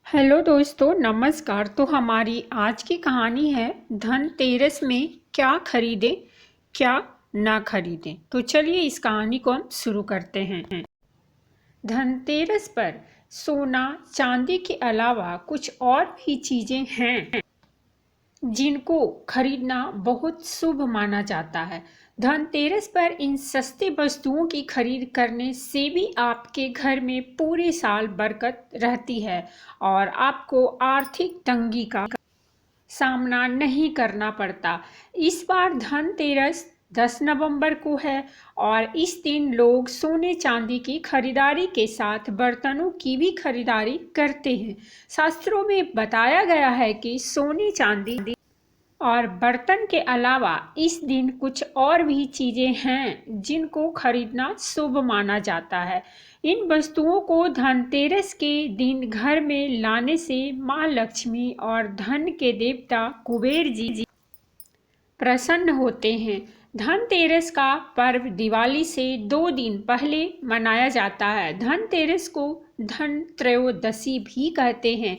Hello दोस्तों, नमस्कार। तो हमारी आज की कहानी है धनतेरस में क्या खरीदें, क्या ना खरीदें। तो चलिए इस कहानी को हम शुरू करते हैं। धनतेरस पर सोना चांदी के अलावा कुछ और भी चीजें हैं जिनको खरीदना बहुत शुभ माना जाता है। धनतेरस पर इन सस्ती वस्तुओं की खरीद करने से भी आपके घर में पूरे साल बरकत रहती है और आपको आर्थिक तंगी का सामना नहीं करना पड़ता। इस बार धनतेरस 10 नवंबर को है और इस दिन लोग सोने चांदी की खरीदारी के साथ बर्तनों की भी खरीदारी करते हैं। शास्त्रों में बताया गया है कि सोने चांदी और बर्तन के अलावा इस दिन कुछ और भी चीजें हैं जिनको खरीदना शुभ माना जाता है। इन वस्तुओं को धनतेरस के दिन घर में लाने से माँ लक्ष्मी और धन के देवता कुबेर जी प्रसन्न होते हैं। धनतेरस का पर्व दिवाली से 2 दिन पहले मनाया जाता है। धनतेरस को धन त्रयोदशी भी कहते हैं।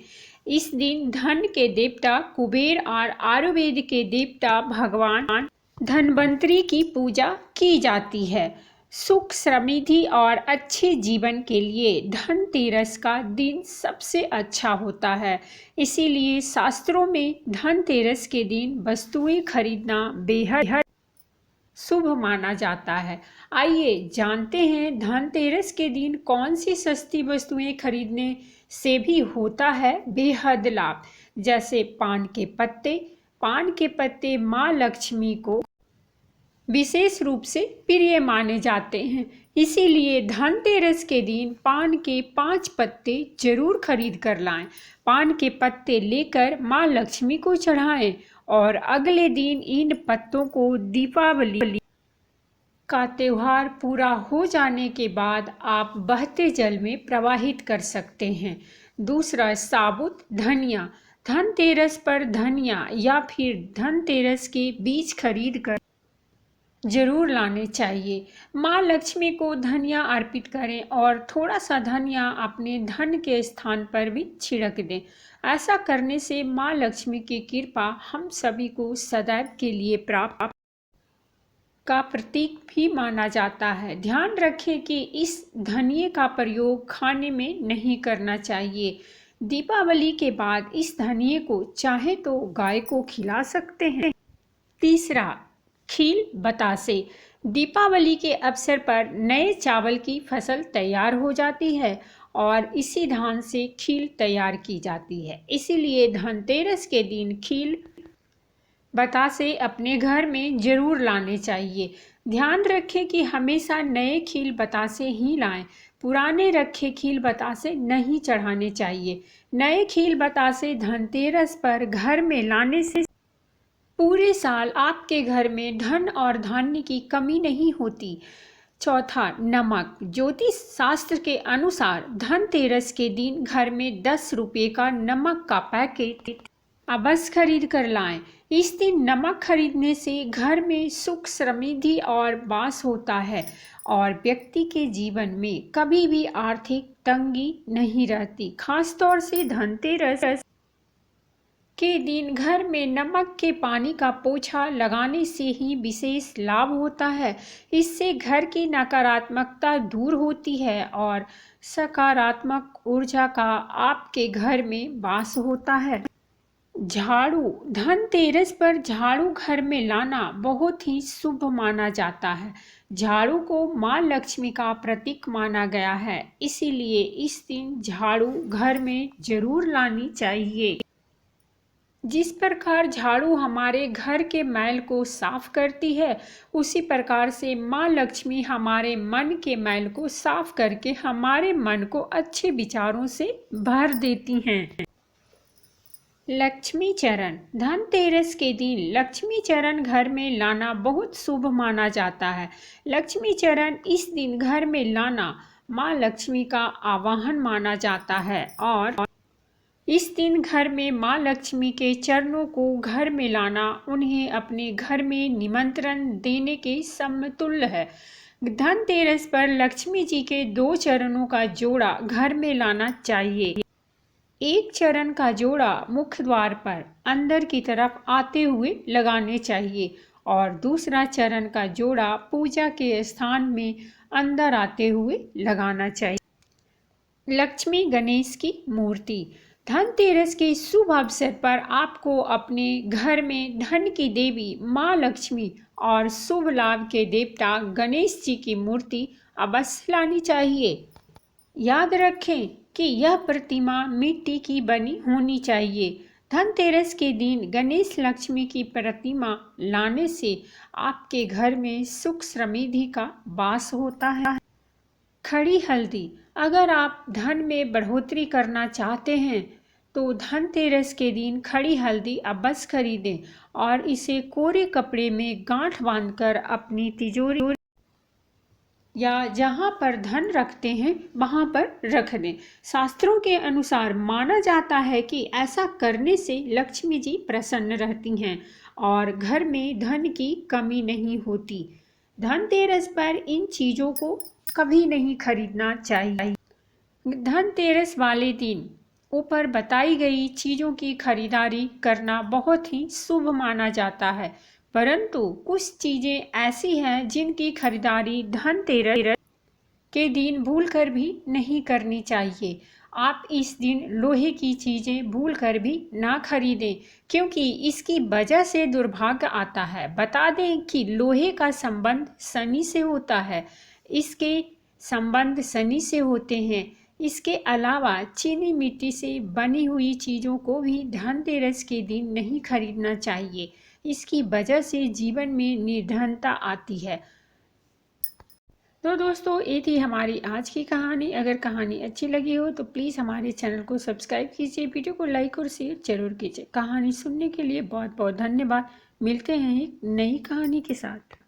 इस दिन धन के देवता कुबेर और आयुर्वेद के देवता भगवान धन्वंतरी की पूजा की जाती है। सुख समृद्धि और अच्छे जीवन के लिए धनतेरस का दिन सबसे अच्छा होता है। इसीलिए शास्त्रों में धनतेरस के दिन वस्तुएं खरीदना बेहद शुभ माना जाता है। आइए जानते हैं धनतेरस के दिन कौन सी सस्ती वस्तुएं खरीदने से भी होता है बेहद लाभ। जैसे पान के पत्ते माँ लक्ष्मी को विशेष रूप से प्रिय माने जाते हैं। इसीलिए धनतेरस के दिन पान के 5 पत्ते जरूर खरीद कर लाएं। पान के पत्ते लेकर माँ लक्ष्मी को चढ़ाएं और अगले दिन इन पत्तों को दीपावली का त्योहार पूरा हो जाने के बाद आप बहते जल में प्रवाहित कर सकते हैं। दूसरा, साबुत धनिया। धनतेरस पर धनिया या फिर धनतेरस के बीज खरीद कर जरूर लाने चाहिए। माँ लक्ष्मी को धनिया अर्पित करें और थोड़ा सा धनिया अपने धन के स्थान पर भी छिड़क दें। ऐसा करने से माँ लक्ष्मी की कृपा हम सभी को सदैव के लिए प्राप्त का प्रतीक भी माना जाता है। ध्यान रखें कि इस धनिये का प्रयोग खाने में नहीं करना चाहिए। दीपावली के बाद इस धनिये को चाहे तो गाय को खिला सकते हैं। तीसरा, खील बतासे। दीपावली के अवसर पर नए चावल की फसल तैयार हो जाती है और इसी धान से खील तैयार की जाती है। इसीलिए धनतेरस के दिन खील बतासे अपने घर में जरूर लाने चाहिए। ध्यान रखें कि हमेशा नए खील बतासे ही लाएं। पुराने रखे खील बतासे नहीं चढ़ाने चाहिए। नए खील बतासे धनतेरस पर घर में लाने से पूरे साल आपके घर में धन और धान्य की कमी नहीं होती। चौथा, नमक। ज्योतिष शास्त्र के अनुसार धनतेरस के दिन घर में 10 रुपये का नमक का पैकेट अवश्य खरीद कर लाएं। इस दिन नमक खरीदने से घर में सुख समृद्धि और वास होता है और व्यक्ति के जीवन में कभी भी आर्थिक तंगी नहीं रहती। खासतौर से धनतेरस के दिन घर में नमक के पानी का पोछा लगाने से ही विशेष लाभ होता है। इससे घर की नकारात्मकता दूर होती है और सकारात्मक ऊर्जा का आपके घर में वास होता है। झाड़ू। धनतेरस पर झाड़ू घर में लाना बहुत ही शुभ माना जाता है। झाड़ू को माँ लक्ष्मी का प्रतीक माना गया है। इसीलिए इस दिन झाड़ू घर में जरूर लानी चाहिए। जिस प्रकार झाड़ू हमारे घर के मैल को साफ करती है, उसी प्रकार से माँ लक्ष्मी हमारे मन के मैल को साफ करके हमारे मन को अच्छे विचारों से भर देती हैं। लक्ष्मी चरण। धनतेरस के दिन लक्ष्मी चरण घर में लाना बहुत शुभ माना जाता है। लक्ष्मी चरण इस दिन घर में लाना माँ लक्ष्मी का आवाहन माना जाता है और इस दिन घर में माँ लक्ष्मी के चरणों को घर में लाना उन्हें अपने घर में निमंत्रण देने के समतुल्य है। धनतेरस पर लक्ष्मी जी के 2 चरणों का जोड़ा घर में लाना चाहिए। एक चरण का जोड़ा मुख्य द्वार पर अंदर की तरफ आते हुए लगाने चाहिए और दूसरा चरण का जोड़ा पूजा के स्थान में अंदर आते हुए लगाना चाहिए। लक्ष्मी गणेश की मूर्ति। धनतेरस के शुभ अवसर पर आपको अपने घर में धन की देवी माँ लक्ष्मी और शुभ लाभ के देवता गणेश जी की मूर्ति अवश्य लानी चाहिए। याद रखें कि यह प्रतिमा मिट्टी की बनी होनी चाहिए। धनतेरस के दिन गणेश लक्ष्मी की प्रतिमा लाने से आपके घर में सुख समृद्धि का वास होता है। खड़ी हल्दी। अगर आप धन में बढ़ोतरी करना चाहते हैं तो धनतेरस के दिन खड़ी हल्दी अवश्य खरीदें और इसे कोरे कपड़े में गांठ बांधकर अपनी तिजोरी या जहाँ पर धन रखते हैं वहाँ पर रख दें। शास्त्रों के अनुसार माना जाता है कि ऐसा करने से लक्ष्मी जी प्रसन्न रहती हैं और घर में धन की कमी नहीं होती। धनतेरस पर इन चीज़ों को कभी नहीं खरीदना चाहिए। धनतेरस वाले दिन ऊपर बताई गई चीज़ों की खरीदारी करना बहुत ही शुभ माना जाता है, परंतु कुछ चीज़ें ऐसी हैं जिनकी खरीदारी धनतेरस के दिन भूलकर भी नहीं करनी चाहिए। आप इस दिन लोहे की चीज़ें भूलकर भी ना खरीदें क्योंकि इसकी वजह से दुर्भाग्य आता है। बता दें कि लोहे का संबंध शनि से होता है, इसके संबंध शनि से होते हैं। इसके अलावा चीनी मिट्टी से बनी हुई चीज़ों को भी धनतेरस के दिन नहीं खरीदना चाहिए। इसकी वजह से जीवन में निर्धनता आती है। तो दोस्तों, ये थी हमारी आज की कहानी। अगर कहानी अच्छी लगी हो तो प्लीज़ हमारे चैनल को सब्सक्राइब कीजिए, वीडियो को लाइक और शेयर जरूर कीजिए। कहानी सुनने के लिए बहुत बहुत धन्यवाद। मिलते हैं एक नई कहानी के साथ।